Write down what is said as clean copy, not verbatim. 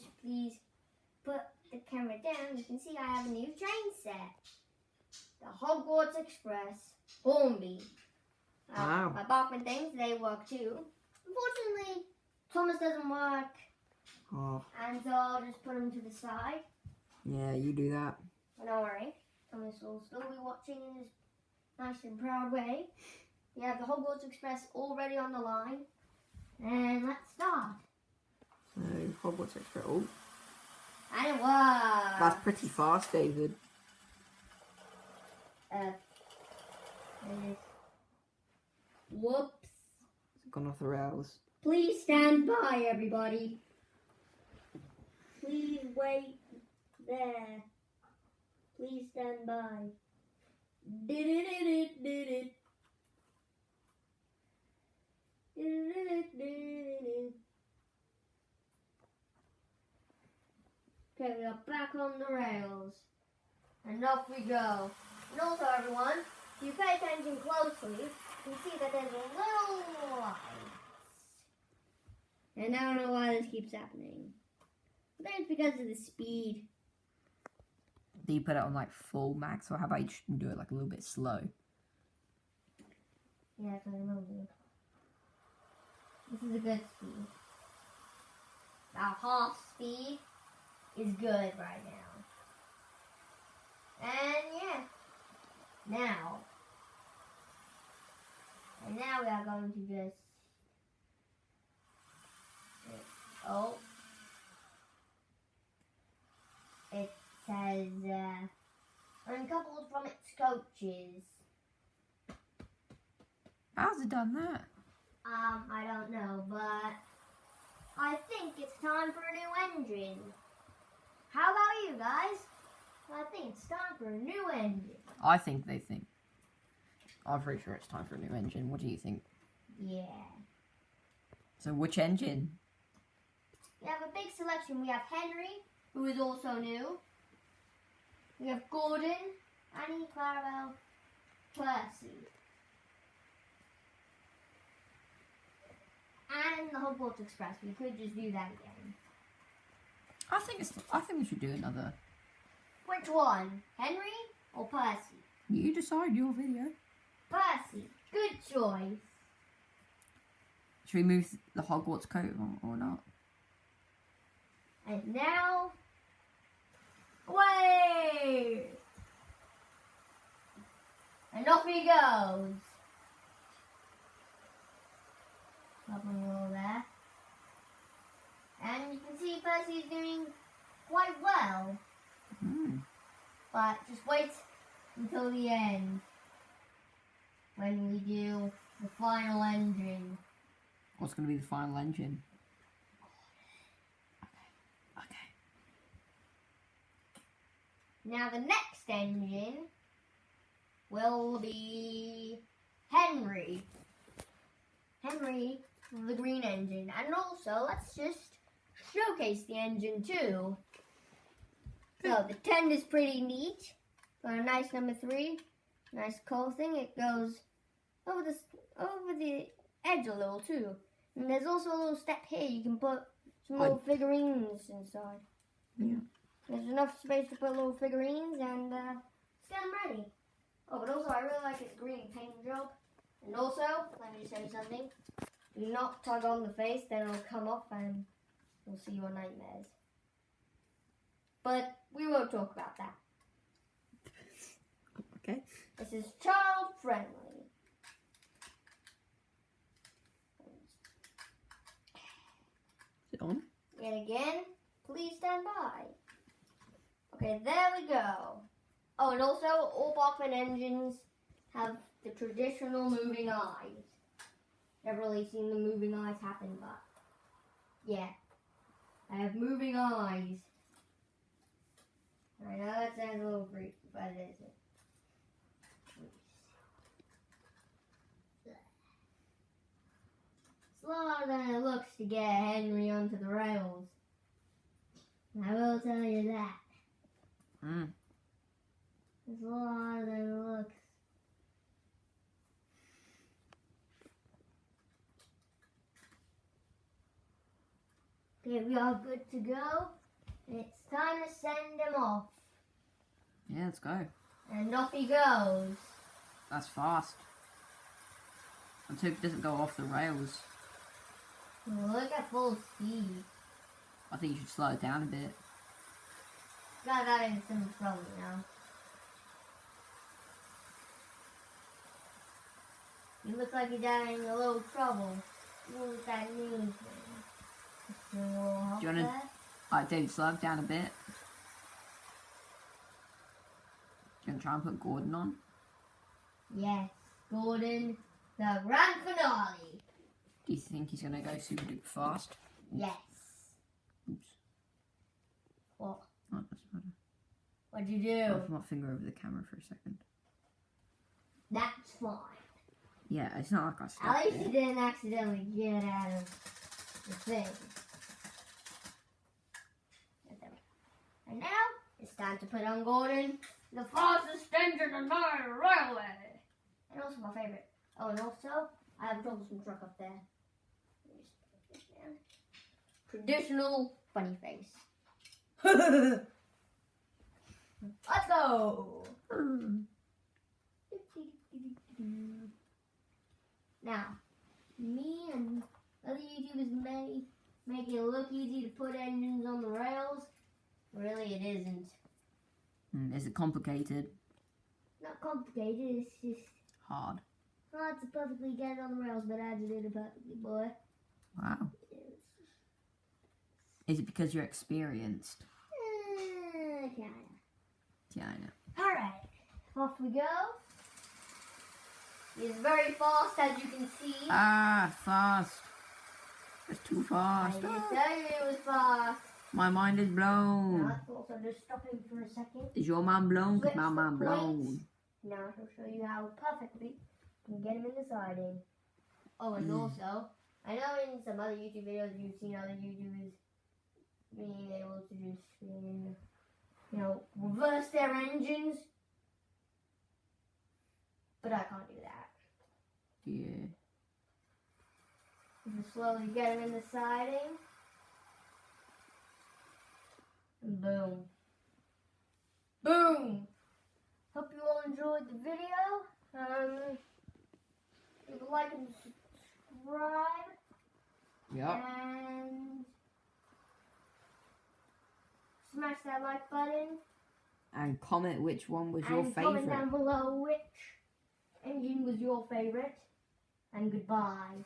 just please put the camera down, you can see I have a new train set. The Hogwarts Express Hornby. Wow. My Bachmann things, they work too. Unfortunately, Thomas doesn't work, Oh, and so I'll just put him to the side. yeah, you do that. But don't worry, Thomas will still be watching in his nice and proud way. We have the Hogwarts Express already on the line. And let's start. So, Hogwarts Express. Oh, And it was. that's pretty fast, David. Whoops. It's gone off the rails. Please stand by, everybody. Please wait there. Please stand by. Did it. Okay, we are back on the rails. And off we go. And also, everyone, if you pay attention closely, you can see that there's little lights. And I don't know why this keeps happening. I think it's because of the speed. Do you put it on like full max, or how about you just do it like a little bit slow? Yeah, I remember. This is a good speed. Now half speed is good right now. And yeah. Now we are going to just it says uncoupled from its coaches. How's it done that? I don't know, but I think it's time for a new engine. How about you guys? I think it's time for a new engine. I think they think. I'm pretty sure it's time for a new engine. What do you think? Yeah. So which engine? We have a big selection. We have Henry, who is also new. We have Gordon, Annie, Clarabelle, Percy. And the Hogwarts Express. We could just do that again. I think we should do another. Which one? Henry or Percy? You decide your video. Percy. Good choice. Should we move the Hogwarts coat or not? And now, away! And off he goes. Nothing wrong there. And you can see Percy's doing quite well. But just wait until the end when we do the final engine. What's going to be the final engine? Okay. Now the next engine will be Henry. Henry, the green engine. And also, let's just showcase the engine too. So the tent is pretty neat. Got a nice number 3. Nice cool thing. It goes over the edge a little too. And there's also a little step here. You can put some little figurines inside. Yeah. There's enough space to put little figurines and get them ready. Oh, but also I really like its green paint job. And also, let me show you something. Do not tug on the face, then it'll come off and you'll see your nightmares. But we won't talk about that. Okay. This is child friendly. Is it on? And again, please stand by. Okay, there we go. Oh, and also, all Bachmann engines have the traditional moving eyes. Never really seen the moving eyes happen, but yeah. I have moving eyes. I know that sounds a little freaky, but it isn't. It's slower than it looks to get Henry onto the rails. I will tell you that. It's slower than it looks. Okay, we are good to go. And it's time to send him off. Yeah, let's go. And off he goes. That's fast. Let's hope it doesn't go off the rails. Look at full speed. I think you should slow it down a bit. Got in some trouble now. You look like you're having a little trouble. Look at that news thing. Do you wanna- Alright, David, slow it down a bit. Do you want to try and put Gordon on? Yes, Gordon, the grand finale. Do you think he's going to go super duper fast? Yes. Oops. What? Oh, it doesn't matter. What'd you I'll do? put my finger over the camera for a second. That's fine. Yeah, it's not like I At stopped least you it. didn't accidentally get out of the thing. And now, it's time to put on Gordon, the fastest engine on our railway. And also my favorite. Oh, and also, I have a troublesome truck up there. Let me just put this down. Traditional funny face. Let's go! Now, me and other YouTubers may make it look easy to put engines on the rails. Really, it isn't. Is it complicated? Not complicated, it's just Hard. hard to perfectly get it on the rails, but I did it perfectly, boy. Wow. Is it because you're experienced? Kinda. Yeah, I know. Alright, off we go. It's very fast, as you can see. Ah, fast. It's too I fast. didn't tell you it was fast. My mind is blown. Now, also just stopping for a second. Is your mind blown? Cause Switch my the mind points. blown. Now I'll show you how perfectly you can get them in the siding. Oh, and also, I know in some other YouTube videos you've seen other YouTubers being able to just, reverse their engines. But I can't do that. Yeah. You just slowly get them in the siding. And boom. Boom! Hope you all enjoyed the video. Leave a like and subscribe. Yep. And smash that like button. And comment which one was your And comment favourite. down below which engine was your favorite. And goodbye.